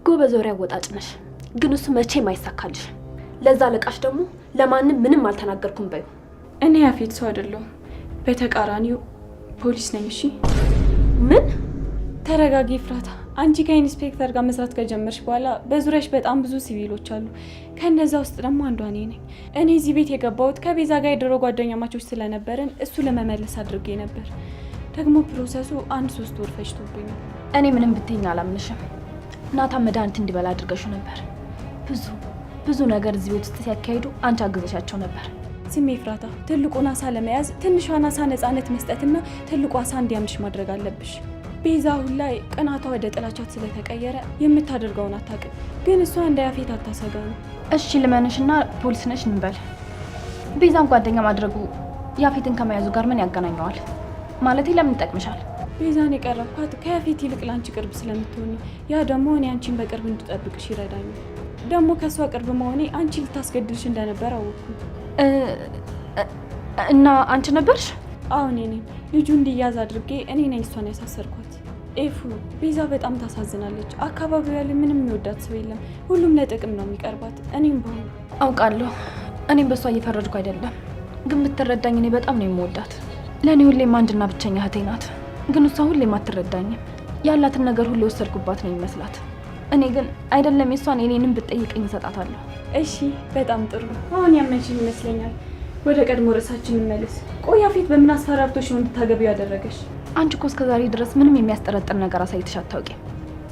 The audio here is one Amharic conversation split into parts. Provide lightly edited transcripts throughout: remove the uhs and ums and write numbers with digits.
ጎበዝ ወሬ አወጣጭ ነሽ፣ ግን እሱ መቼም አይሳካልሽ። ለዛ አለቃሽ ደግሞ ለማንም ምንም አልተናገርኩም በዩ። እኔ ያፌት ሰው አይደለሁም፣ በተቃራኒው ፖሊስ ነኝ። እሺ ምን? ተረጋጊ ፍራታ። አንቺ ከኢንስፔክተር ጋር መስራት ከጀመርሽ በኋላ በዙሪያሽ በጣም ብዙ ሲቪሎች አሉ። ከነዛ ውስጥ ደግሞ አንዷ እኔ ነኝ። እኔ እዚህ ቤት የገባሁት ከቤዛ ጋር የድሮ ጓደኛ ማቾች ስለነበርን እሱ ለመመለስ አድርጌ ነበር። ደግሞ ፕሮሰሱ 1-3 ወር ፈጅቶብኛል። እኔ ምንም ብትይኝ አላምንሽም። ናታን መድኃኒት እንዲበላ አድርገሽው ነበር። ብዙ ነገር እዚህ ቤት ውስጥ ሲያካሂዱ አንቺ አግዘሻቸው ነበር። ስሜ ፍራታ፣ ትልቁን አሳ ለመያዝ ትንሿን አሳ ነፃነት መስጠትና ትልቁ አሳ እንዲያምንሽ ማድረግ አለብሽ። ቤዛ አሁን ላይ ቅናቷ ወደ ጥላቻት ስለተቀየረ የምታደርገውን አታውቅም፣ ግን እሷ እንደ ያፌት አታሰጋ ነው። እሺ ልመንሽና ፖሊስ ነሽ እንበል። ቤዛን ጓደኛ ማድረጉ ያፌትን ከመያዙ ጋር ምን ያገናኘዋል? ማለቴ ለምን ይጠቅምሻል? ቤዛን የቀረብኳት ከያፌት ይልቅ ላንቺ ቅርብ ስለምትሆኒ፣ ያ ደግሞ እኔ አንቺን በቅርብ እንድጠብቅሽ ይረዳኛል። ደግሞ ከሷ ቅርብ መሆኔ አንቺ ልታስገድልሽ እንደነበር አወቅኩ። እና አንቺ ነበርሽ? አሁን እኔ ልጁ እንዲያዝ አድርጌ እኔ ነኝ እሷን ያሳሰርኳት። ኤፉ፣ ቤዛ በጣም ታሳዝናለች። አካባቢው ያለ ምንም የሚወዳት ሰው የለም። ሁሉም ለጥቅም ነው የሚቀርባት። እኔም በሆነ አውቃለሁ። እኔም በሷ እየፈረድኩ አይደለም፣ ግን ብትረዳኝ እኔ በጣም ነው የምወዳት። ለእኔ ሁሌም አንድና ብቸኛ እህቴ ናት። ግን እሷ ሁሌም አትረዳኝም። ያላትን ነገር ሁሉ የወሰድኩባት ነው የሚመስላት። እኔ ግን አይደለም የሷን የኔንም ብትጠይቀኝ እሰጣታለሁ። እሺ፣ በጣም ጥሩ። አሁን ያመንሽኝ ይመስለኛል። ወደ ቀድሞ ርዕሳችን እንመለስ። ቆይ ያፌት በምን አስፈራርቶሽ ነው እንድታገቢው ያደረገሽ? አንቺ እኮ እስከዛሬ ድረስ ምንም የሚያስጠረጥር ነገር አሳይተሽ አታውቂም።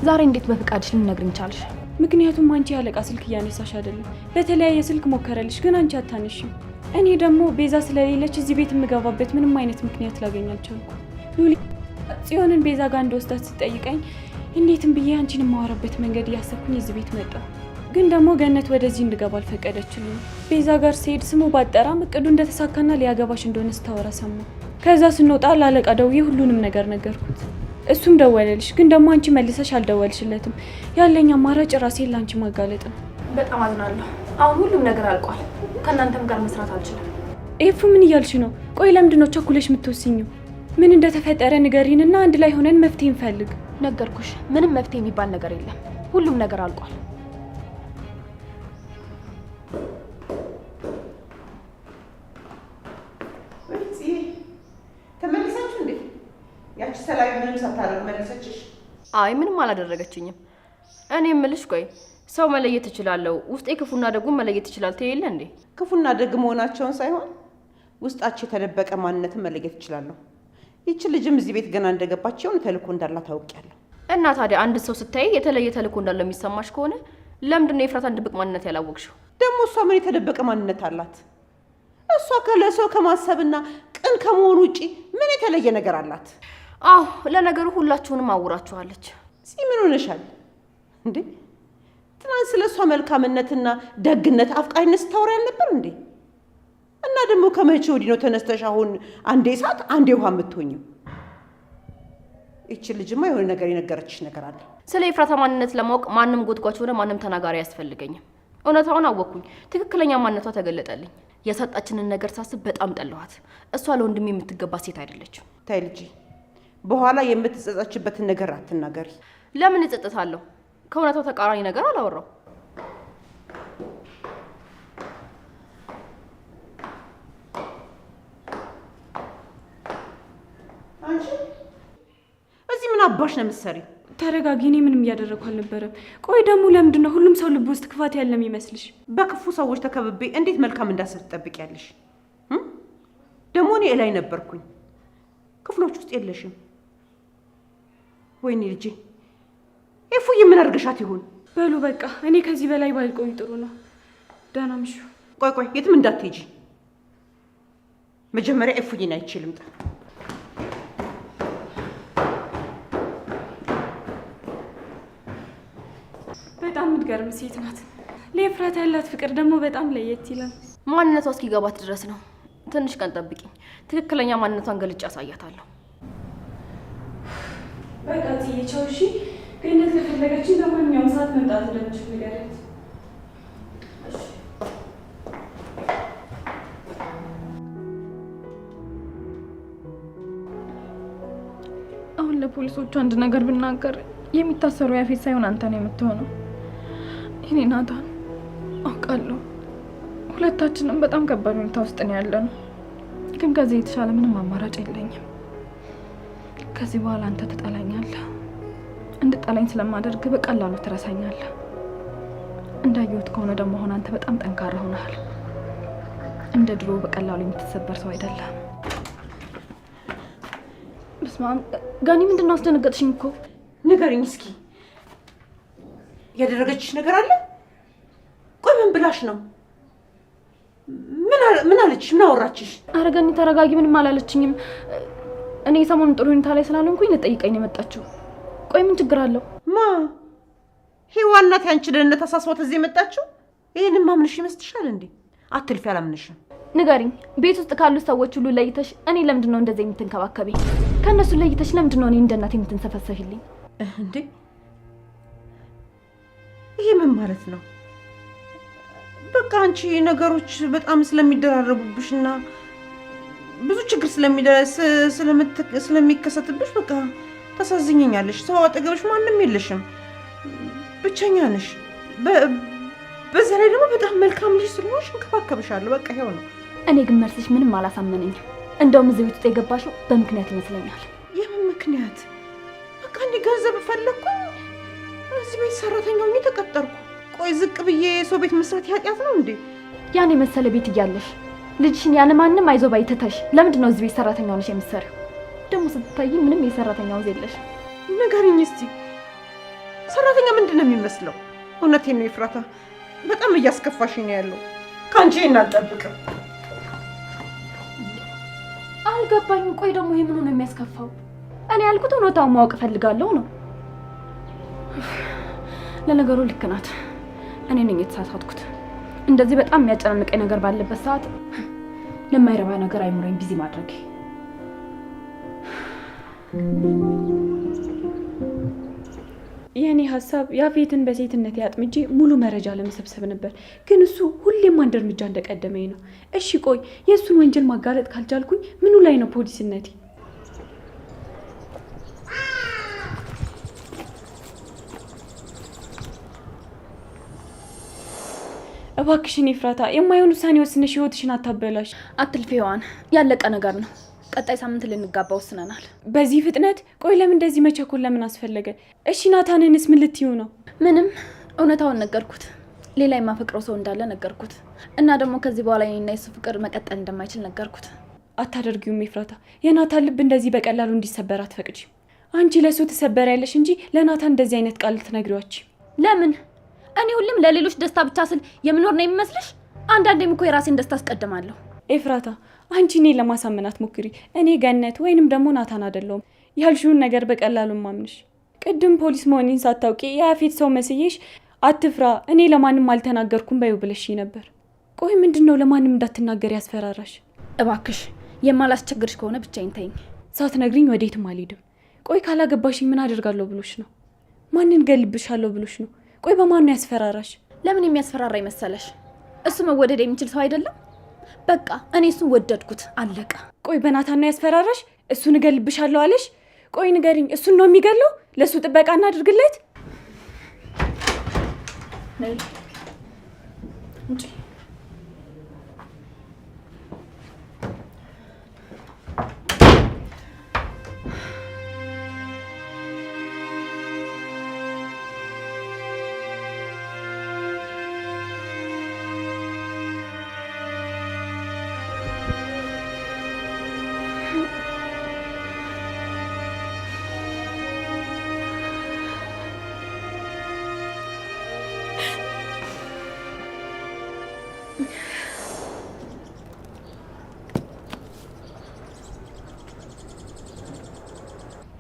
ዛሬ እንዴት በፍቃድሽ ልነግሪኝ ቻልሽ? ምክንያቱም አንቺ ያለቃ ስልክ እያነሳሽ አይደለም። በተለያየ ስልክ ሞከረልሽ፣ ግን አንቺ አታነሺም። እኔ ደግሞ ቤዛ ስለሌለች እዚህ ቤት የምገባበት ምንም አይነት ምክንያት ላገኝ አልቻልኩም። ሉሊ ጽዮንን ቤዛ ጋር እንደወስዳት ስትጠይቀኝ እንዴትም ብዬ አንቺን የማወራበት መንገድ እያሰብኩኝ እዚህ ቤት መጣሁ። ግን ደግሞ ገነት ወደዚህ እንድገባ አልፈቀደችልኝ። ቤዛ ጋር ስሄድ ስሙ ባጠራም እቅዱ እንደተሳካና ሊያገባሽ እንደሆነ ስታወራ ሰማ። ከዛ ስንወጣ ላለቃ ደውዬ ሁሉንም ነገር ነገርኩት። እሱም ደወለልሽ፣ ግን ደግሞ አንቺ መልሰሽ አልደወልሽለትም። ያለኝ አማራጭ ራሴን ለአንቺ ማጋለጥ ነው። በጣም አዝናለሁ። አሁን ሁሉም ነገር አልቋል። ከእናንተም ጋር መስራት አልችልም። ኤፉ፣ ምን እያልሽ ነው? ቆይ ለምንድን ነው ቸኩለሽ የምትወስኚው? ምን እንደተፈጠረ ንገሪንና አንድ ላይ ሆነን መፍትሄ እንፈልግ። ነገርኩሽ፣ ምንም መፍትሄ የሚባል ነገር የለም። ሁሉም ነገር አልቋል። ተመልሳችሁ እንዴ? ያቺ ሰላም ምንም ሳታደርግ መለሰችሽ? አይ ምንም አላደረገችኝም። እኔ የምልሽ ቆይ ሰው መለየት እችላለሁ፣ ውስጤ ክፉና ደጉን መለየት ይችላል ትይለ እንዴ? ክፉና ደግ መሆናቸውን ሳይሆን ውስጣቸው የተደበቀ ማንነትን መለየት እችላለሁ። ይቺ ልጅም እዚህ ቤት ገና እንደገባች የሆነ ተልእኮ እንዳላት ታውቂያለሁ። እና ታዲያ አንድ ሰው ስታይ የተለየ ተልእኮ እንዳለው የሚሰማሽ ከሆነ ለምንድን ነው የፍራታን ድብቅ ማንነት ያላወቅሽው? ደግሞ እሷ ምን የተደበቀ ማንነት አላት? እሷ ለሰው ከማሰብና ቅን ከመሆኑ ውጪ ምን የተለየ ነገር አላት? አዎ ለነገሩ ሁላችሁንም አውራችኋለች። ምን ሆነሻል እንዴ? ትናንት ስለ እሷ መልካምነትና ደግነት አፍቃሪነት ስታወሪ ያልነበር እንዴ? እና ደግሞ ከመቼ ወዲህ ነው ተነስተሽ አሁን አንዴ እሳት አንዴ ውሃ የምትሆኝው? ይቺ ልጅማ የሆነ ነገር የነገረችሽ ነገር አለ። ስለ ኤፍራታ ማንነት ለማወቅ ማንም ጎትጓች ሆነ ማንም ተናጋሪ አያስፈልገኝም። እውነታውን አወቅኩኝ። ትክክለኛ ማንነቷ ተገለጠልኝ። የሰጣችንን ነገር ሳስብ በጣም ጠላኋት። እሷ ለወንድሜ የምትገባ ሴት አይደለችም። ታይ ልጅ፣ በኋላ የምትጸጸችበትን ነገር አትናገሪ። ለምን እጸጸታለሁ? ከእውነታው ተቃራኒ ነገር አላወራው። አንቺ እዚህ ምን አባሽ ነው የምትሰሪው? ተረጋጊ። እኔ ምንም እያደረኩ አልነበረም። ቆይ ደግሞ ለምንድን ነው ሁሉም ሰው ልብ ውስጥ ክፋት ያለ የሚመስልሽ? በክፉ ሰዎች ተከብቤ እንዴት መልካም እንዳስብ ትጠብቂያለሽ? ደግሞ እኔ እላይ ነበርኩኝ፣ ክፍሎች ውስጥ የለሽም። ወይኔ ልጄ፣ ኤፉዬ ምን አድርገሻት ይሆን? በሉ በቃ እኔ ከዚህ በላይ ባልቆይ ጥሩ ነው። ደህና ምሹ። ቆይ የትም እንዳትሄጂ። መጀመሪያ ኤፉዬን አይቼ ልምጣ። በጣም የምትገርም ሴት ናት። ለኤፍራታ ያላት ፍቅር ደግሞ በጣም ለየት ይላል። ማንነቷ እስኪገባት ድረስ ነው። ትንሽ ቀን ጠብቂኝ፣ ትክክለኛ ማንነቷን ገልጬ አሳያታለሁ። በቃ ትይቻው። እሺ፣ ገነት ከፈለገችን በማንኛውም ሰዓት መምጣት እንደምችል ንገሪያት። አሁን ለፖሊሶቹ አንድ ነገር ብናገር የሚታሰሩ ያፌት ሳይሆን አንተ ነው የምትሆነው። እኔ ናታን አውቃለሁ፣ ሁለታችንም በጣም ከባድ ሁኔታ ውስጥ ነው ያለነው። ግን ከዚህ የተሻለ ምንም አማራጭ የለኝም። ከዚህ በኋላ አንተ ትጠላኛለህ። እንድጠላኝ ስለማደርግ በቀላሉ ትረሳኛለህ። እንዳየሁት ከሆነ ደግሞ አሁን አንተ በጣም ጠንካራ ሆነሃል። እንደ ድሮ በቀላሉ የምትሰበር ሰው አይደለም። በስመ አብ ጋኒ፣ ምንድን ነው አስደነገጥሽኝ እኮ። ንገሪኝ እስኪ፣ ያደረገችሽ ነገር አለ? ቆይ ምን ብላሽ ነው? ምን አለችሽ? ምን አወራችሽ? ኧረ ገኒ ተረጋጊ። ምንም አላለችኝም። እኔ ሰሞኑን ጥሩ ሁኔታ ላይ ስላልሆንኩኝ ልጠይቀኝ ነው የመጣችው። ቆይ ምን ችግር አለው? ማ ሔዋን ናት ያንቺ ደህንነት አሳስቦት እዚህ የመጣችው? ይሄንን ማምንሽ ይመስልሻል እንዴ? አትልፊ፣ አላምንሽም። ንገሪኝ፣ ቤት ውስጥ ካሉ ሰዎች ሁሉ ለይተሽ እኔ ለምንድን ነው እንደዚህ የምትንከባከቢ? ከእነሱ ለይተሽ ለምንድን ነው እኔ እንደ እናቴ የምትንሰፈሰፊልኝ እንዴ? ይሄ ምን ማለት ነው? በቃ አንቺ ነገሮች በጣም ስለሚደራረቡብሽና ብዙ ችግር ስለሚከሰትብሽ በቃ ታሳዝኘኛለሽ። ሰው አጠገብሽ ማንም የለሽም፣ ብቸኛ ነሽ። በዛ ላይ ደግሞ በጣም መልካም ልጅ ስለሆንሽ እንከባከብሻለሁ። በቃ ይሄው ነው። እኔ ግን መልስሽ ምንም አላሳመነኝም። እንደውም እዚህ ቤት ውስጥ የገባሽው በምክንያት ይመስለኛል። የምን ምክንያት? በቃ እንዴ ገንዘብ ፈለግኩኝ፣ እዚህ ቤት ሰራተኛ ሆኜ ተቀጠርኩ። ቆይ ዝቅ ብዬ ሰው ቤት መስራት ኃጢአት ነው እንዴ? ያን የመሰለ ቤት እያለሽ ልጅሽን ያለ ማንም አይዞ ባይ ትተሽ ለምንድን ነው እዚህ ቤት ሰራተኛ ሆነሽ የምትሰሪው? ደግሞ ስትታይ ምንም የሰራተኛ ወዝ የለሽ። ንገሪኝ እስቲ፣ ሰራተኛ ምንድን ነው የሚመስለው? እውነቴን ነው ኤፍራታ፣ በጣም እያስከፋሽኝ ነው ያለው። ከአንቺ ይሄን አልጠብቅም። አልገባኝም። ቆይ ደግሞ ይሄ ምኑ ነው የሚያስከፋው? እኔ ያልኩት እውነታውን ማወቅ እፈልጋለሁ ነው። ለነገሩ ልክ ናት። እኔ ነኝ የተሳሳትኩት። እንደዚህ በጣም የሚያጨናንቀኝ ነገር ባለበት ሰዓት ለማይረባ ነገር አይምሮኝ ቢዚ ማድረግ። የኔ ሀሳብ ያፌትን በሴትነት ያጥምጄ ሙሉ መረጃ ለመሰብሰብ ነበር፣ ግን እሱ ሁሌም አንድ እርምጃ እንደቀደመኝ ነው። እሺ ቆይ የእሱን ወንጀል ማጋለጥ ካልቻልኩኝ ምኑ ላይ ነው ፖሊስነቴ? እባክሽን ኤፍራታ፣ የማይሆን ውሳኔ ወስነሽ ህይወትሽን አታበላሽ። አትልፊ ሔዋን፣ ያለቀ ነገር ነው። ቀጣይ ሳምንት ልንጋባ ወስነናል። በዚህ ፍጥነት? ቆይ ለምን እንደዚህ መቸኮል ለምን አስፈለገ? እሺ ናታንንስ ምን ልትይው ነው? ምንም፣ እውነታውን ነገርኩት። ሌላ የማፈቅረው ሰው እንዳለ ነገርኩት። እና ደግሞ ከዚህ በኋላ የኔና የሱ ፍቅር መቀጠል እንደማይችል ነገርኩት። አታደርጊውም ኤፍራታ። የናታን ልብ እንደዚህ በቀላሉ እንዲሰበር አትፈቅጂም። አንቺ ለሱ ትሰበሪያለሽ እንጂ ለናታን እንደዚህ አይነት ቃል ትነግሪዋለሽ? ለምን? እኔ ሁሌም ለሌሎች ደስታ ብቻ ስል የምኖር ነው የሚመስልሽ? አንዳንዴም እኮ የራሴን ደስታ አስቀድማለሁ። ኤፍራታ አንቺ እኔ ለማሳመናት ሞክሪ። እኔ ገነት ወይንም ደግሞ ናታን አይደለሁም። ያልሽውን ነገር በቀላሉ ማምንሽ። ቅድም ፖሊስ መሆኔን ሳታውቂ የያፌት ሰው መስዬሽ አትፍራ፣ እኔ ለማንም አልተናገርኩም በይው ብለሽኝ ነበር። ቆይ ምንድነው ለማንም እንዳትናገር ያስፈራራሽ? እባክሽ የማላስቸግርሽ ከሆነ ብቻዬን ተይኝ። ሳትነግሪኝ ወዴትም አልሄድም። ቆይ ካላገባሽኝ ምን አደርጋለሁ ብሎሽ ነው? ማንን ገልብሻለሁ ብሎሽ ነው? ቆይ በማን ነው ያስፈራራሽ? ለምን የሚያስፈራራ ይመሰለሽ? እሱ መወደድ የሚችል ሰው አይደለም። በቃ እኔ እሱን ወደድኩት፣ አለቀ። ቆይ በናታን ነው ያስፈራራሽ? እሱን እገልብሻለሁ አለሽ? ቆይ ንገሪኝ፣ እሱን ነው የሚገለው? ለሱ ጥበቃ እናድርግለት? ነይ እንጂ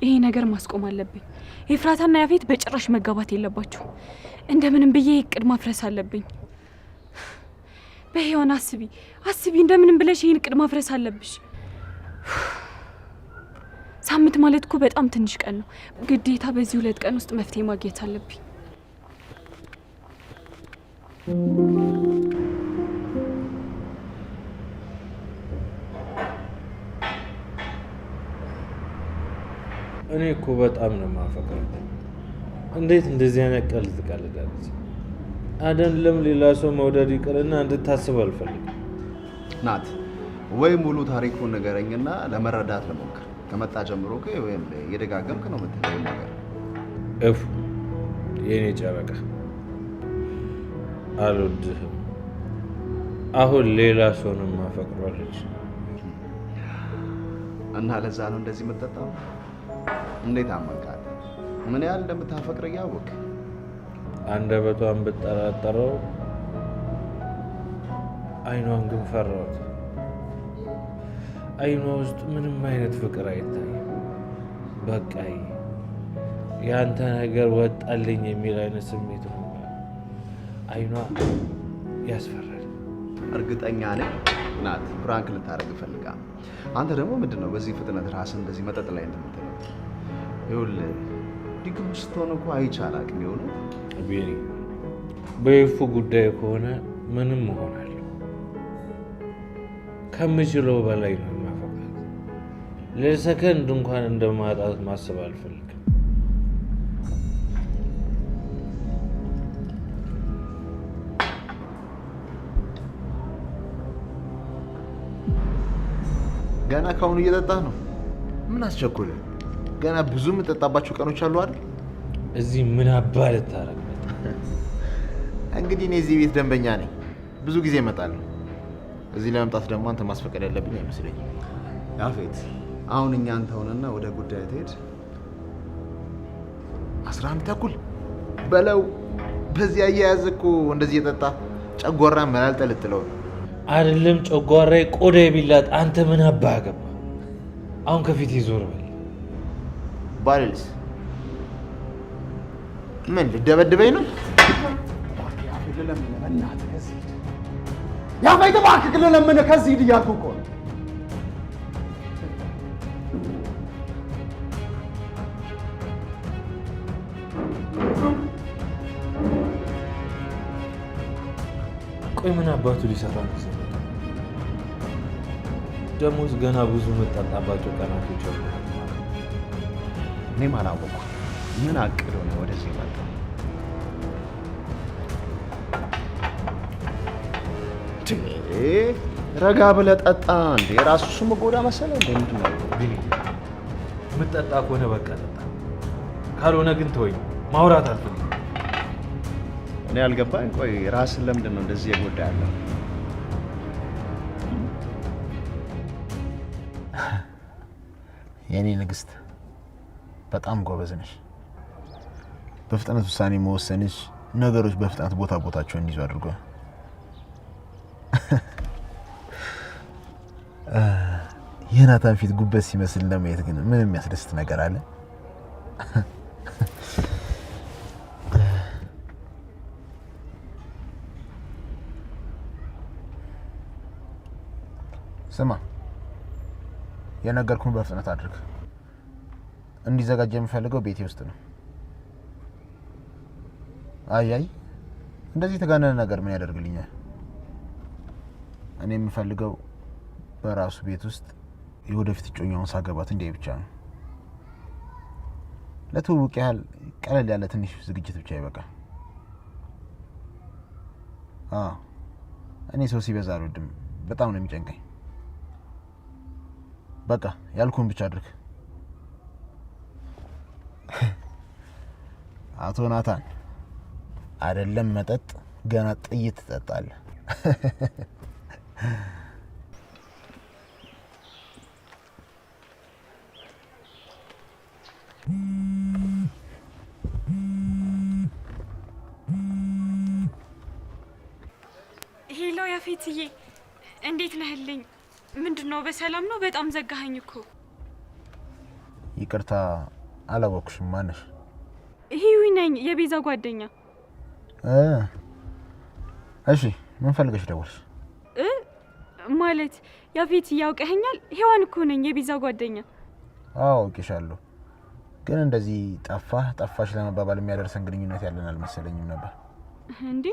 ይሄ ነገር ማስቆም አለብኝ። ኤፍራታና ያፌት በጭራሽ መጋባት የለባቸው። እንደምንም ብዬ እቅድ ማፍረስ አለብኝ። በሔዋን አስቢ፣ እንደምንም ብለሽ ይሄን እቅድ ማፍረስ አለብሽ። ሳምንት ማለት እኮ በጣም ትንሽ ቀን ነው። ግዴታ በዚህ 2 ቀን ውስጥ መፍትሄ ማግኘት አለብኝ። እኔ እኮ በጣም ነው የማፈቅራት። እንዴት እንደዚህ አይነት ቀልድ ትቀልዳለች? አይደለም ሌላ ሰው መውደድ ይቅርና እንድታስብ አልፈልግም። ናት ወይ ሙሉ ታሪኩን ንገረኝና ለመረዳት ልሞክር። ከመጣ ጀምሮ ወይም የደጋገምክ ነው የምትለው ነገር። እፉ የኔ ጨረቃ አልወድህም። አሁን ሌላ ሰውንም ማፈቅሯለች እና ለዛ ነው እንደዚህ የምትጠጣው? እንዴት አመንካት? ምን ያህል እንደምታፈቅር እያወቅ አንደበቷን ብጠራጠረው አይኗን ግን ፈራሁት። አይኗ ውስጥ ምንም አይነት ፍቅር አይታይም። በቃ ያንተ ነገር ወጣልኝ የሚል አይነት ስሜት ነው። አይኗ ያስፈራል። እርግጠኛ ነኝ ናት ፍራንክ ልታደርግ ፈልጋ። አንተ ደግሞ ምንድነው በዚህ ፍጥነት ራስን እንደዚህ መጠጥ ላይ እንደምትለው? ይኸውልህ ዲግሪ ስትሆን እኮ አይቻላል ቢሆኑ ቤኒ በይፉ ጉዳይ ከሆነ ምንም እሆናለሁ። ከምችለው በላይ ነው የማፈቅራት። ለሰከንድ እንኳን እንደማጣት ማሰብ አልፈልግም። ገና ካሁኑ እየጠጣህ ነው? ምን አስቸኮለ? ገና ብዙ የምጠጣባቸው ቀኖች አሉ አይደል? እዚህ ምን አባ ልታረግ? እንግዲህ እኔ እዚህ ቤት ደንበኛ ነኝ፣ ብዙ ጊዜ እመጣለሁ። እዚህ ለመምጣት ደግሞ አንተ ማስፈቀድ ያለብኝ አይመስለኝም። ያፌት አሁን እኛ አንተ ሆነና ወደ ጉዳይ ትሄድ 11 ተኩል በለው። በዚህ አያያዝ እኮ እንደዚህ የጠጣ ጨጓራ መላልጠልጥለው አይደለም ጨጓራዬ ቆዳዬ ቢላጥ አንተ ምን አባህ ገባ? አሁን ከፊት ይዞር በል ባልልስ ምን ልደበድበኝ ነው? ያፌት እባክህ ልለምንህ ከዚህ ሂድ እያልኩህ እኮ ነው። ቆይ ምን አባቱ ሊሰራ ነው? ደሞዝ ገና ብዙ የምጠጣባቸው ቀናቶች አሉ። እኔም አላወኩም። ምን አቅዶ ነው ወደዚህ መጣ? ረጋ ብለህ ጠጣ እንዴ! ራሱ እሱ መጎዳ መሰለ እንዴ? ምንድን ነው ቢኒ? የምትጠጣ ከሆነ በቃ ጠጣ፣ ካልሆነ ግን ተወኝ። ማውራት አልፈልግም። እኔ አልገባኝ። ቆይ ራስን ለምንድን ነው እንደዚህ የጎዳ ያለው? የኔ ንግስት በጣም ጎበዝ ነሽ። በፍጥነት ውሳኔ መወሰንሽ ነገሮች በፍጥነት ቦታቸውን እንዲይዙ አድርጓል። የናታን ፊት ጉበት ሲመስል ለማየት ግን ምን የሚያስደስት ነገር አለ? ስማ፣ የነገርኩህን በፍጥነት አድርግ። እንዲዘጋጅ የምፈልገው ቤቴ ውስጥ ነው። አይ እንደዚህ የተጋነነ ነገር ምን ያደርግልኛል? እኔ የምፈልገው በራሱ ቤት ውስጥ የወደፊት እጮኛውን ሳገባት እንዲህ ብቻ ነው። ለትውውቅ ያህል ቀለል ያለ ትንሽ ዝግጅት ብቻ ይበቃል። እኔ ሰው ሲበዛ አልወድም፣ በጣም ነው የሚጨንቀኝ። በቃ ያልኩህን ብቻ አድርግ። አቶ ናታን አይደለም መጠጥ ገና ጥይት ትጠጣለህ። ሄሎ ያፌትዬ፣ እንዴት ነህልኝ? ምንድነው በሰላም ነው? በጣም ዘጋኸኝ እኮ። ይቅርታ አላወኩሽም። ማነሽ? ሂዊ ነኝ፣ የቤዛ ጓደኛ። እሺ ምን ፈልገሽ ደወልሽ? ማለት ያፌት ያውቀኸኛል? ሄዋን እኮ ነኝ፣ የቤዛ ጓደኛ። አዎ አውቄሻለሁ፣ ግን እንደዚህ ጠፋሽ ለመባባል የሚያደርሰን ግንኙነት ያለን አልመሰለኝም ነበር። እንዴ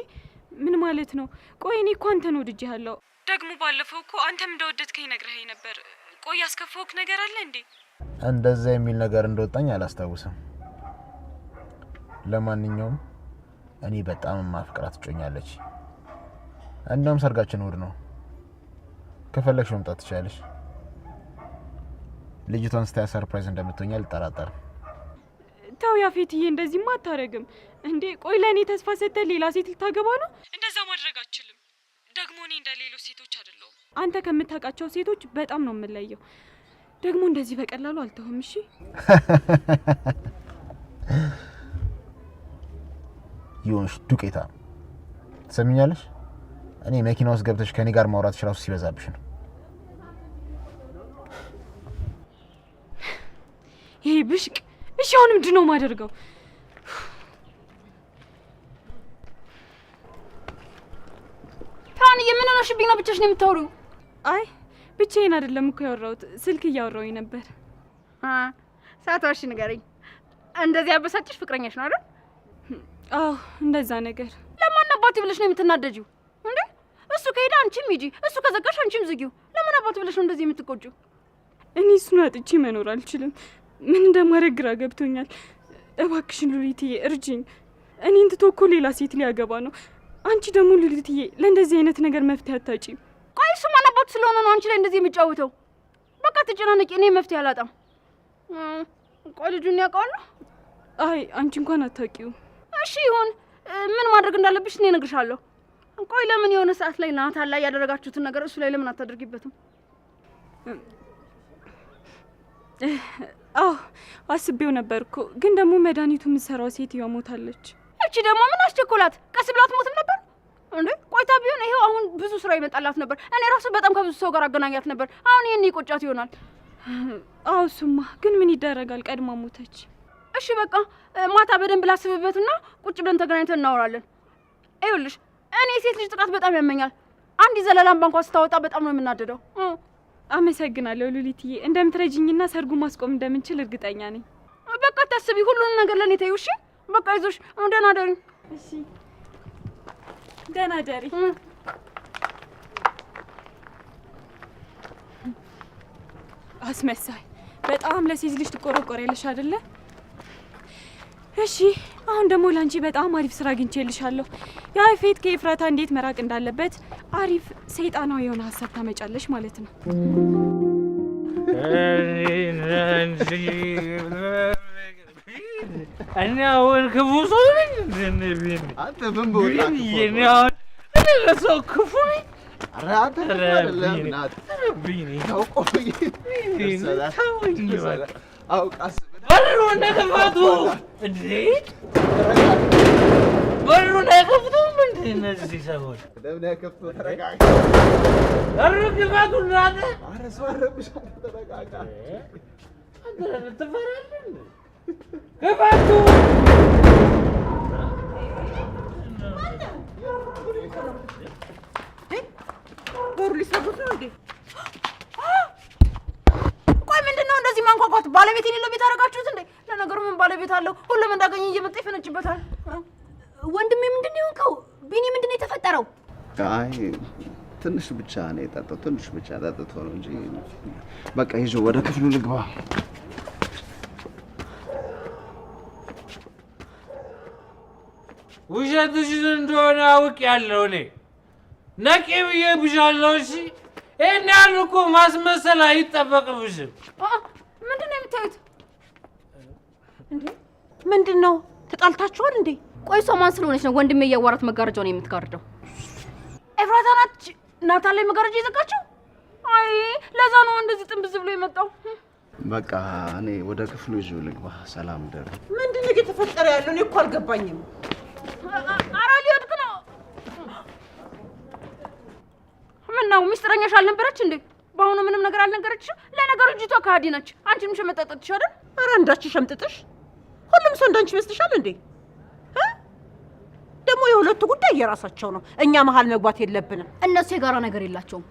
ምን ማለት ነው? ቆይ እኔ እኮ አንተን ወድጄሃለሁ። ደግሞ ባለፈው እኮ አንተም እንደወደድከኝ ነግረኸኝ ነበር። ቆይ ያስከፋውክ ነገር አለ እንዴ? እንደዛ የሚል ነገር እንደወጣኝ አላስታውስም። ለማንኛውም እኔ በጣም ማፍቅራት ትጮኛለች። እንደውም ሰርጋችን እሑድ ነው። ከፈለግሽ መምጣት ትችላለሽ። ልጅቷን ስታይ ሰርፕራይዝ እንደምትሆኛ አልጠራጠርም። ተው ያፌትዬ፣ እንደዚህማ አታረግም እንዴ። ቆይ ለእኔ ተስፋ ሰጥተህ ሌላ ሴት ልታገባ ነው? እንደዛ ማድረግ አልችልም። ደግሞ እኔ እንደ ሌሎች ሴቶች አይደለሁም። አንተ ከምታውቃቸው ሴቶች በጣም ነው የምለየው። ደግሞ እንደዚህ በቀላሉ አልተውም። እሺ ይሁንሽ ዱቄታ። ትሰሚኛለሽ? እኔ መኪና ውስጥ ገብተሽ ከኔ ጋር ማውራት ራሱ ሲበዛብሽ ነው። ይሄ ብሽቅ። እሺ አሁን ምንድን ነው የማደርገው? ፍራንዬ ምን ሆነሽብኝ ነው ብቻሽ ነው የምታወሪው? አይ ብቻዬን አይደለም እኮ ያወራሁት፣ ስልክ እያወራሁኝ ነበር። ሳታውሽ ንገረኝ። እንደዚህ ያበሳጭሽ ፍቅረኛሽ ነው አይደል? አዎ እንደዛ ነገር። ለማን አባቴ ብለሽ ነው የምትናደጂው እንዴ? እሱ ከሄደ አንቺም ሂጂ፣ እሱ ከዘጋሽ አንቺም ዝጊው። ለማን አባቴ ብለሽ ነው እንደዚህ የምትቆጪው? እኔ እሱን አጥቼ መኖር አልችልም። ምን እንደማደርግ ግራ ገብቶኛል። እባክሽን ሉሊትዬ እርጅኝ። እኔን ትቶ እኮ ሌላ ሴት ሊያገባ ነው። አንቺ ደግሞ ሉሊትዬ ለእንደዚህ አይነት ነገር መፍትሄ አታጪም። ቆይ እሱ ማን አባቱ ስለሆነ ነው አንቺ ላይ እንደዚህ የሚጫወተው? በቃ ትጨናነቂ፣ እኔ መፍትሄ አላጣም። ቆይ ልጁን ያውቀዋል? አይ አንቺ እንኳን አታውቂውም። እሺ ይሁን፣ ምን ማድረግ እንዳለብሽ እኔ እነግርሻለሁ። ቆይ ለምን የሆነ ሰዓት ላይ ናታን ላይ ያደረጋችሁትን ነገር እሱ ላይ ለምን አታደርጊበትም? አዎ አስቤው ነበር እኮ፣ ግን ደግሞ መድኃኒቱ የምትሰራው ሴትዮዋ ሞታለች። እቺ ደግሞ ምን አስቸኮላት? ቀስ ብላ አትሞትም ነበር እንዴ? ቆይታ ቢሆን ይሄው አሁን ብዙ ስራ ይመጣላት ነበር። እኔ ራሱ በጣም ከብዙ ሰው ጋር አገናኛት ነበር። አሁን ይሄን ይቆጫት ይሆናል። አዎ እሱማ፣ ግን ምን ይደረጋል፣ ቀድማ ሞተች። እሺ በቃ ማታ በደንብ ላስብበትና ቁጭ ብለን ተገናኝተን እናወራለን። ይኸውልሽ እኔ ሴት ልጅ ጥቃት በጣም ያመኛል። አንድ ዘለላም ባንኳ ስታወጣ በጣም ነው የምናደደው። አመሰግናለሁ ሉሊትዬ። እንደምትረጂኝና ሰርጉ ማስቆም እንደምንችል እርግጠኛ ነኝ። በቃ ታስቢ፣ ሁሉንም ነገር ለኔ ተይው። እሺ በቃ ይዞሽ ደህና ደሪ። እሺ ደህና ደሪ። አስመሳይ፣ በጣም ለሴት ልጅ ትቆረቆሪያለሽ አይደለ? እሺ አሁን ደግሞ ላንቺ በጣም አሪፍ ስራ አግኝቼልሻለሁ። ያፌት ከኤፍራታ እንዴት መራቅ እንዳለበት አሪፍ ሰይጣናዊ የሆነ ሀሳብ ታመጫለሽ ማለት ነው። እኔ አሁን ክፉ ሰው ነኝ? አንተ ምን በወጣ እኔ አሁን ለሰው ክፉ ነኝ? ኧረ አንተ አይደለም ናት አውቃስ በሩ እንደከፈቱ እንዴ? በሩ እንደከፈቱ እንዴ? እነዚህ ሰዎች ለምን ያከፍቱ? ተረጋጋ። በሩ ክፈቱ እናንተ። ኧረ ሰው አረብሻ። ተረጋጋ። አንተ ትፈራለህ እንዴ? ክፈቱ። በሩ ሊሰሩት ነው እንዴ? ቆይ ምንድነው እንደዚህ ማንኳኳት? ባለቤት የሌለው ቤት አደረጋችሁት እንዴ? ለነገሩ ምን ባለቤት አለው? ሁሉም እንዳገኘ እየመጣ ይፈነጭበታል። ወንድሜ ምንድነው የሆንከው? ቢኒ ምንድነው የተፈጠረው? አይ ትንሽ ብቻ ነው የጠጣው። ትንሽ ብቻ ጠጥቶ ነው እንጂ በቃ ይዞ ወደ ክፍሉ ልግባ። ውሸትሽ እንደሆነ አውቄያለሁ። እኔ ነቄ ብዬ ብሻለሁ። እሺ ይሄን ያህል እኮ ማስመሰል አይጠበቅብሽም። ምንድነው የምታዩት እንዴ? ምንድነው ተጣልታችኋል እንዴ? ቆይ እሷ ማን ስለሆነች ነው ወንድሜ እያዋራት መጋረጃውን የምትጋርደው? ኤፍራታ ናት ናታን ላይ መጋረጃ የዘጋችው? አይ ለዛ ነው እንደዚህ ጥንብዝ ብሎ የመጣው። በቃ እኔ ወደ ክፍሉ ይዞ ልግባ። ሰላም ደሩ። ምንድነው እየተፈጠረ ያለው? እኔ እኮ አልገባኝም። ኧረ ሊወድቅ ነው። ምነው ሚስጥረኛሽ አልነበረች እንዴ? በአሁኑ ምንም ነገር አልነገረችሽም? ለነገሩ ልጅቷ ከሃዲ ነች። አንቺንም ሸመጠጠችሽ አይደል? ኧረ እንዳንቺ ሸምጥጥሽ። ሁሉም ሰው እንዳንቺ ይመስልሻል እንዴ? ደግሞ የሁለቱ ጉዳይ የራሳቸው ነው። እኛ መሀል መግባት የለብንም። እነሱ የጋራ ነገር የላቸውም፣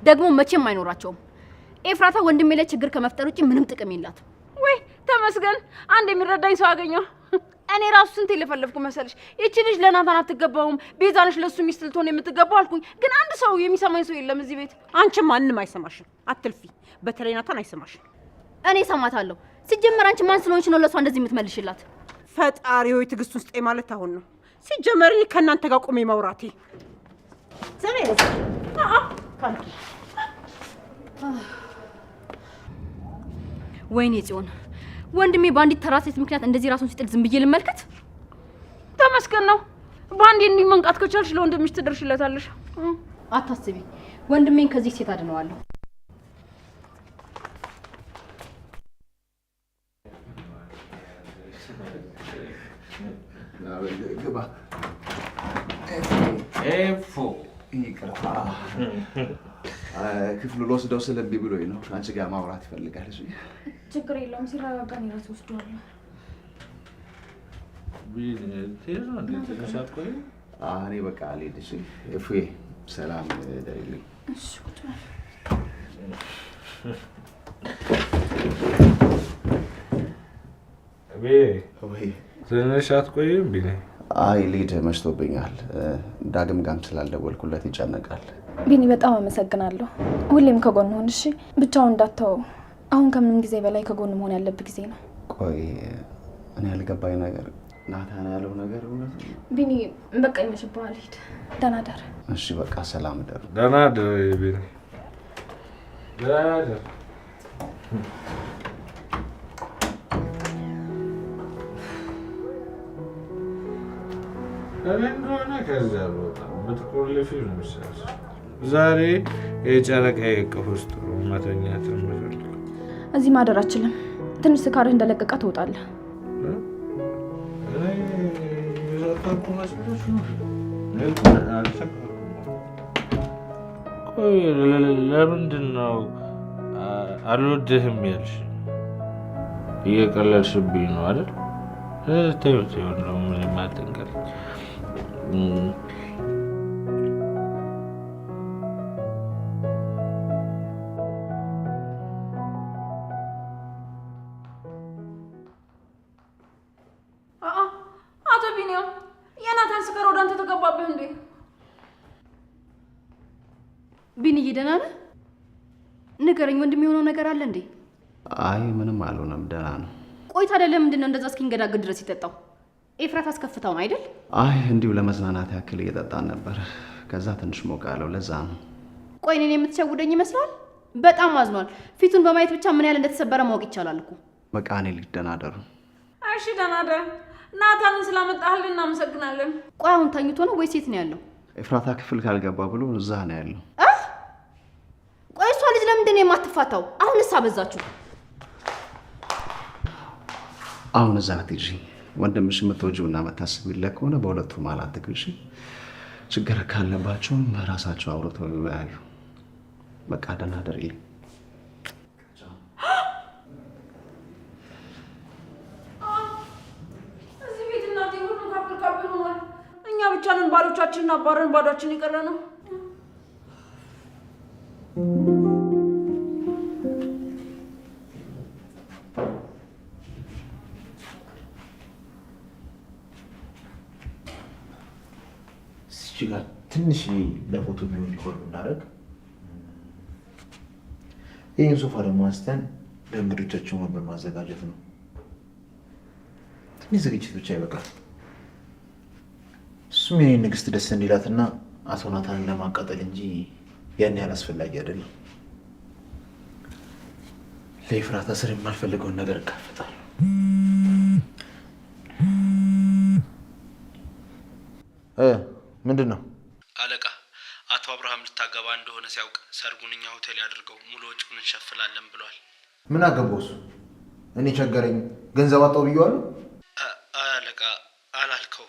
ደግሞ መቼም አይኖራቸውም። ኤፍራታ ወንድሜ ላይ ችግር ከመፍጠር ውጪ ምንም ጥቅም የላትም። ወይ ተመስገን፣ አንድ የሚረዳኝ ሰው አገኘሁ። እኔ ራሱ ስንት የለፈለፍኩ መሰልሽ። ይቺ ልጅ ለናታን አትገባውም፣ ቤዛነሽ ለሱ ሚስት ልትሆን የምትገባው አልኩኝ። ግን አንድ ሰው የሚሰማኝ ሰው የለም እዚህ ቤት። አንቺ ማንንም አይሰማሽም፣ አትልፊ። በተለይ ናታን አይሰማሽም። እኔ ሰማታለሁ። ሲጀመር አንቺ ማን ስለሆንሽ ነው ለሷ እንደዚህ የምትመልሽላት? ፈጣሪ ሆይ ትዕግስት ውስጥ ማለት አሁን ነው። ሲጀመር እኔ ከእናንተ ጋር ቆሜ ማውራቴ ዘሬ ካንቱ ወይኔ ጽዮን፣ ወንድሜ በአንዲት ተራ ሴት ምክንያት እንደዚህ ራሱን ሲጥል ዝም ብዬ ልመልከት? ተመስገን ነው። በአንዴ እንዲህ መንቃት ከቻልሽ ለወንድምሽ ትደርሽለታለሽ። አታስቢ፣ ወንድሜን ከዚህ ሴት አድነዋለሁ። ግባ ኤፎ ይቅርታ፣ ክፍሉ ልወስደው ስለምቢ ብሎኝ ነው። አንቺ ጋር ማውራት ይፈልጋል። እሺ ችግር የለውም። ሲረጋጋ እኔ እራሴ ወስደዋለሁ። እኔ በቃ አልሄድ። እሺ እፉ፣ ሰላም ደህይልኝ። እሺ ቁጭ በል። ወይ ትንሽ አትቆይም? ቢኔ አይ ልሂድ፣ መሽቶብኛል። ዳግም ጋም ስላልደወልኩለት ይጨነቃል። ቢኒ በጣም አመሰግናለሁ። ሁሌም ከጎን ሆን። እሺ ብቻውን እንዳትተው። አሁን ከምንም ጊዜ በላይ ከጎን መሆን ያለብህ ጊዜ ነው። ቆይ እኔ ያልገባኝ ነገር ናታን ያለው ነገር እውነት ነው? ቢኒ በቃ ይመሽብሃል። ሂድ፣ ደህና ደር። እሺ በቃ ሰላም ደሩ። ደህና ደር ቢኒ፣ ደህና ደር። እኔ እንደሆነ ከዚያ ቦታ ብትቆልፊ ነው የሚሻልሽ። ዛሬ የጨረቃዬ እቅፍ ውስጥ ነው መተኛት የምፈልገው። እዚህ ማደር አችልም። ትንሽ ስካርህ እንደለቀቀ ትወጣለህ። ቆይ ለምንድን ነው አልወድህም ያልሽ? እየቀለልሽብኝ ነው አይደል? ተይው ተይው፣ እንደው ምንም አትንገሪኝ። አቶ ቢኒያም የናታን ስካር ወደ አንተ ተገባብህ እንዴ? ቢኒዬ ደህና ነህ? ንገረኝ፣ ወንድም የሆነው ነገር አለ እንዴ? አይ ምንም አልሆነም፣ ደህና ነው። ቆይ ታዲያ ለምንድን ነው እንደዛ እስኪንገዳገድ ድረስ ይጠጣው? ኤፍራት አስከፍታው ነው አይደል? አይ እንዲሁ ለመዝናናት ያክል እየጠጣን ነበር። ከዛ ትንሽ ሞቅ አለው፣ ለዛ ነው። ቆይ እኔን የምትሸውደኝ ይመስላል? በጣም አዝኗል። ፊቱን በማየት ብቻ ምን ያህል እንደተሰበረ ማወቅ ይቻላል እኮ። በቃ እኔ ልሂድ፣ ደህና ደሩ። እሺ ደህና ደር። ናታንን ስላመጣህልን እናመሰግናለን። ቆይ አሁን ተኝቶ ነው ወይስ የት ነው ያለው? ኤፍራታ ክፍል ካልገባ ብሎ እዛ ነው ያለው። ቆይ እሷ ልጅ ለምንድን ነው የማትፋታው? አሁንስ አበዛችሁ። አሁን እዛ አትግዢ። ወንድምሽ የምትወጂውና የምታስቢለት ከሆነ በሁለቱ መሀል አትግዢ። ችግር ካለባቸውም ራሳቸው አውርተው ይወያዩ። በቃ ደህና ደሪልኝ። እዚህ ቤት እናቴ ሁሉ ካፕል ሆኗል። እኛ ብቻ ነን ባሎቻችንን አባረን ባዷችን የቀረ ነው። ጋር ትንሽ ለፎቶ የሚሆን ዲኮር ብናደርግ፣ ይህን ሶፋ ደግሞ አንስተን ለእንግዶቻችን ወንበር ማዘጋጀት ነው። ትንሽ ዝግጅት ብቻ ይበቃል። እሱም የኔ ንግስት ደስ እንዲላትና አቶ ናታንን ለማቃጠል እንጂ ያን ያህል አስፈላጊ አይደለም። ለኤፍራታ ስር የማልፈልገውን ነገር እጋፈጣለሁ። ምንድን ነው አለቃ? አቶ አብርሃም ልታገባ እንደሆነ ሲያውቅ ሰርጉን እኛ ሆቴል ያድርገው፣ ሙሉ ወጪውን እንሸፍላለን ብሏል። ምን አገባው እሱ? እኔ ቸገረኝ ገንዘብ አጣው ብየዋለሁ። አለቃ አላልከው?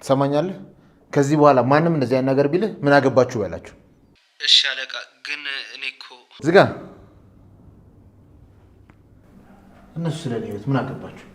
ትሰማኛለህ? ከዚህ በኋላ ማንም እንደዚህ አይነት ነገር ቢልህ ምን አገባችሁ በላችሁ። እሺ አለቃ። ግን እኔ እኮ ዝጋ። እነሱ ስለ እኔ ህይወት ምን አገባችሁ?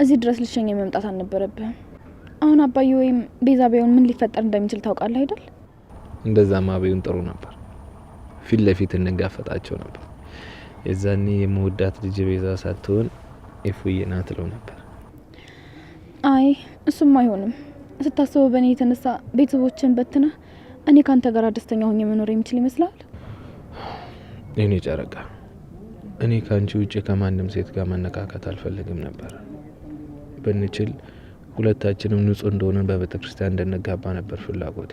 እዚህ ድረስ ልሸኝ መምጣት አልነበረብህም። አሁን አባዬ ወይም ቤዛ ቢሆን ምን ሊፈጠር እንደሚችል ታውቃለህ አይደል? እንደዛማ ቢሆን ጥሩ ነበር። ፊት ለፊት እንጋፈጣቸው ነበር። የዛኔ የመወዳት ልጅ ቤዛ ሳትሆን ኤፉዬ ናት ትለው ነበር። አይ እሱም አይሆንም። ስታስበው በእኔ የተነሳ ቤተሰቦችን በትና እኔ ካንተ ጋር ደስተኛ ሆኜ መኖር የሚችል ይመስላል? እኔ ጨረቃ፣ እኔ ካንቺ ውጪ ከማንም ሴት ጋር መነካከት አልፈልግም ነበር። ብንችል ሁለታችንም ንጹህ እንደሆነን በቤተ ክርስቲያን እንድንጋባ ነበር ፍላጎቴ።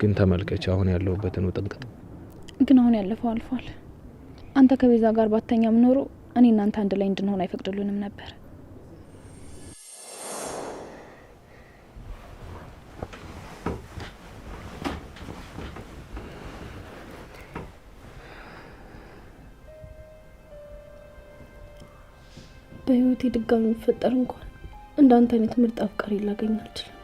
ግን ተመልከች አሁን ያለሁበትን ውጥንቅጥ። ግን አሁን ያለፈው አልፏል። አንተ ከቤዛ ጋር ባተኛም ኖሮ እኔ እናንተ አንድ ላይ እንድንሆን አይፈቅድሉንም ነበር። በህይወቴ ድጋሚ የሚፈጠር እንኳን እንዳንተ አይነት ምርጥ አፍቃሪ ላገኝ አልችልም።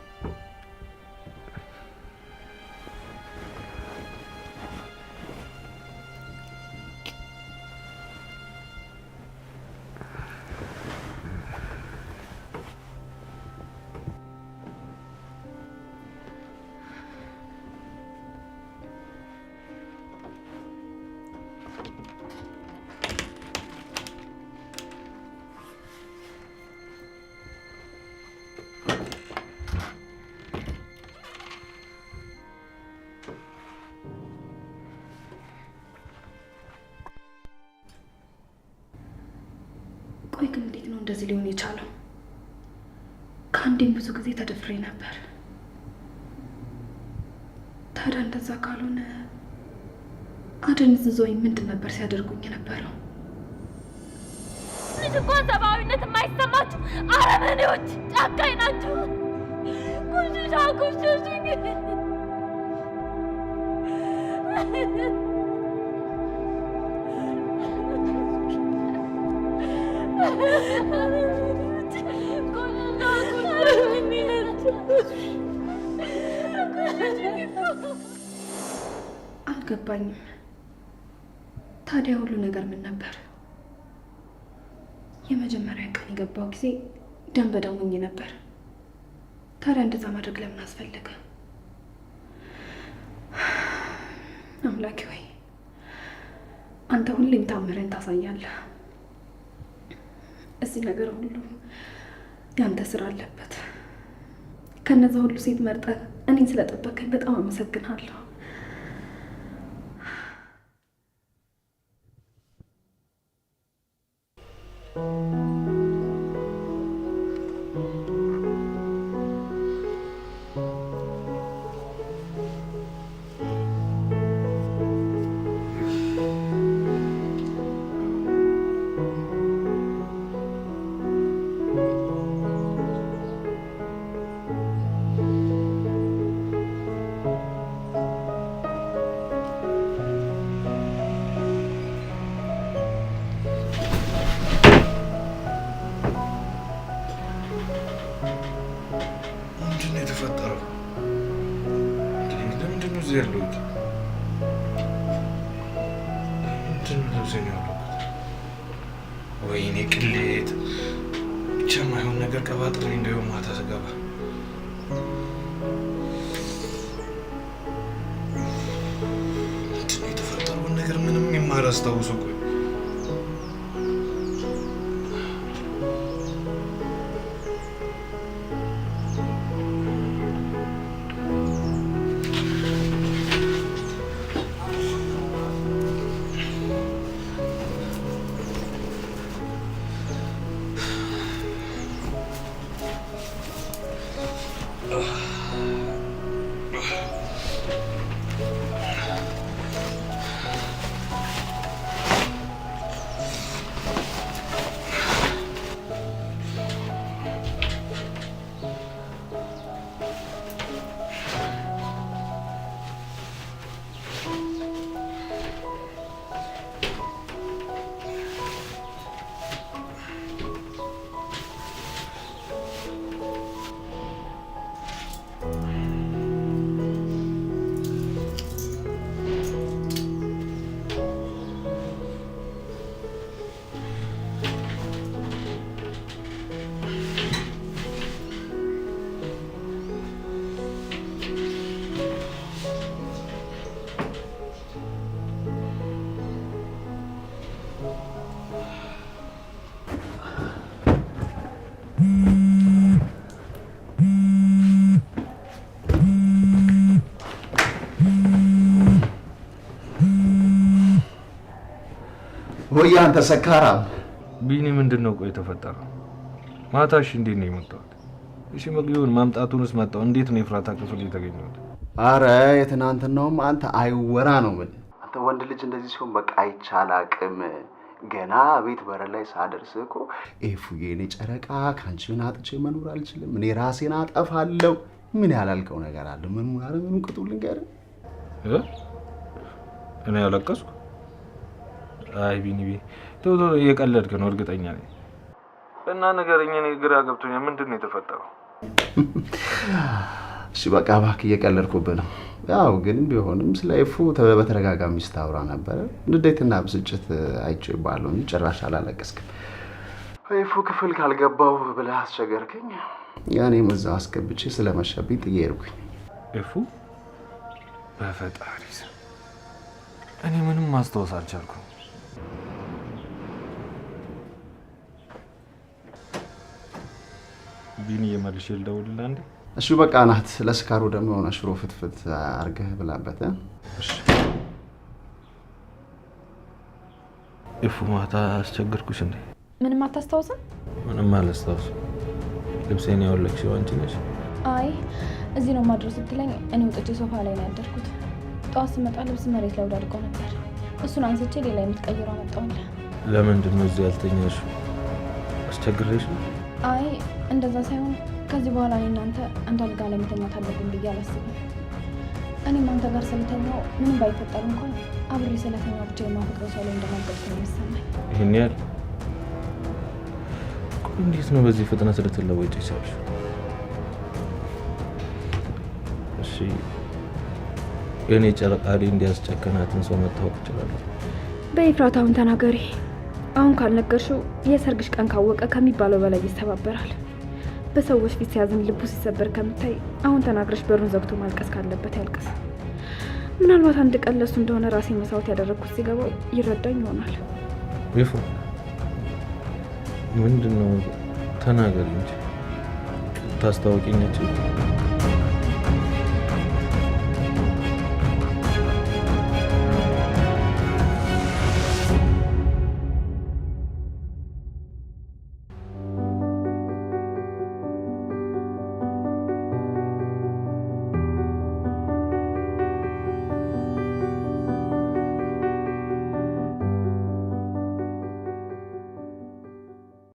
ቆይ ግን እንዴት ነው እንደዚህ ሊሆን የቻለው? ከአንዴም ብዙ ጊዜ ተደፍሬ ነበር። ታዲያ እንደዛ ካልሆነ አደንዝዞኝ ምንድን ነበር ሲያደርጉኝ ነበረው? ልጅ እንኳን ሰብአዊነት የማይሰማችሁ አረመኔዎች፣ ጨካኝ ናችሁ። ኩሽሻ ኩሽሽኝ አልገባኝም። ታዲያ ሁሉ ነገር ምን ነበር? የመጀመሪያ ቀን የገባው ጊዜ ደም በደም ሆኜ ነበር። ታዲያ እንደዛ ማድረግ ለምን አስፈለገ? አምላኬ ሆይ አንተ ሁሌም ታምረን ታሳያለህ። እዚህ ነገር ሁሉ ያንተ ስራ አለበት። ከነዛ ሁሉ ሴት መርጠህ እኔን ስለጠበቀኝ በጣም አመሰግናለሁ። ወይኔ ቅሌት! ብቻ ማይሆን ነገር ቀባጥሬ እንደው ማታ ስገባ የተፈጠረውን ነገር ምንም የማላስታውሰው። ቆይ ወይ አንተ ሰካራም ቢኒ ምንድን ነው ቆይ የተፈጠረው? ማታሽ እንዴት ነው የመጣው? እሺ መግቢውን ማምጣቱንስ መጣው እንዴት ነው ኤፍራታ ክፍል የተገኘው? አረ የትናንትናውም አንተ አይወራ ነው ምን አንተ ወንድ ልጅ እንደዚህ ሲሆን በቃ አይቻላቅም። ገና ቤት በር ላይ ሳደርስ እኮ ኤፉዬ እኔ ጨረቃ ካንቺን አጥቼ መኖር አልችልም፣ እኔ ራሴን አጠፋለሁ። ምን ያላልከው ነገር አለ? ምን ሙላረ ምን ቅጡልኝ ጋር እኔ ያለቀስኩ? አይ ቢኒ ቶሎ እየቀለድክ ነው እርግጠኛ ነኝ። እና ነገርኝ እኔ ግራ ገብቶኛል። ምንድን ነው የተፈጠረው? እሺ በቃ እባክህ እየቀለድኩብህ ነው። ያው ግን ቢሆንም ስለ ኤፉ በተደጋጋሚ ስታወራ ነበረ። ንዴትና ብስጭት አይቼብሃለሁ እንጂ ጭራሽ አላለቀስክም። ኤፉ ክፍል ካልገባው ብለህ አስቸገርከኝ። እኔም እዛው አስገብቼ ስለመሸብኝ ጥዬ ሄድኩኝ። ኤፉ በፈጣሪ ስም እኔ ምንም ማስታወስ አልቻልኩም። ቢኒ የመልሽ ልደውልልህ አንዴ? እሺ በቃ ናት። ለስካሩ ደግሞ የሆነ ሽሮ ፍትፍት አድርገህ ብላበት። እሺ ኤፉ ማታ አስቸገርኩሽ እንዴ? ምንም አታስታውስም? ምንም አላስታውስም። ልብሴን ያወለቅሽው አንቺ ነሽ? አይ እዚህ ነው ማድረስ ስትለኝ እኔ ወጥቼ ሶፋ ላይ ነው ያደርኩት። ጠዋት ስመጣ ልብስ መሬት ላይ ወዳድቆ ነበር። እሱን አንስቼ ሌላ የምትቀይረው አመጣሁልህ። ለምንድን ነው እዚህ ያልተኛሽው? አስቸግሬሽ ነው? አይ እንደዛ ሳይሆን ከዚህ በኋላ እኔ እናንተ አንድ አልጋ ላይ መተኛት አለብን ብዬ አላስብም። እኔም አንተ ጋር ስለተኛው ምንም ባይፈጠር እንኳን አብሬ ስለተኛው ብቻ የማፈቅረው ሰው ላይ እንደማልቀጥ ነው የሚሰማኝ። ይሄን ያህል? እንዴት ነው በዚህ ፍጥነት ልትለወጪ ይቻልሽ? እሺ የኔ ጨረቃሪ እንዲያስጨከናትን ሰው መታወቅ ይችላል? በኤፍራታ አሁን ተናገሪ። አሁን ካልነገርሽው የሰርግሽ ቀን ካወቀ ከሚባለው በላይ ይስተባበራል። በሰዎች ፊት ሲያዝን ልቡ ሲሰበር ከምታይ አሁን ተናግረሽ በሩን ዘግቶ ማልቀስ ካለበት ያልቅስ። ምናልባት አንድ ቀን ለሱ እንደሆነ ራሴ መስዋዕት ያደረግኩት ሲገባው ይረዳኝ ይሆናል። ይፉ ምንድነው? ተናገሪ እንጂ ታስታውቂኛችሁ።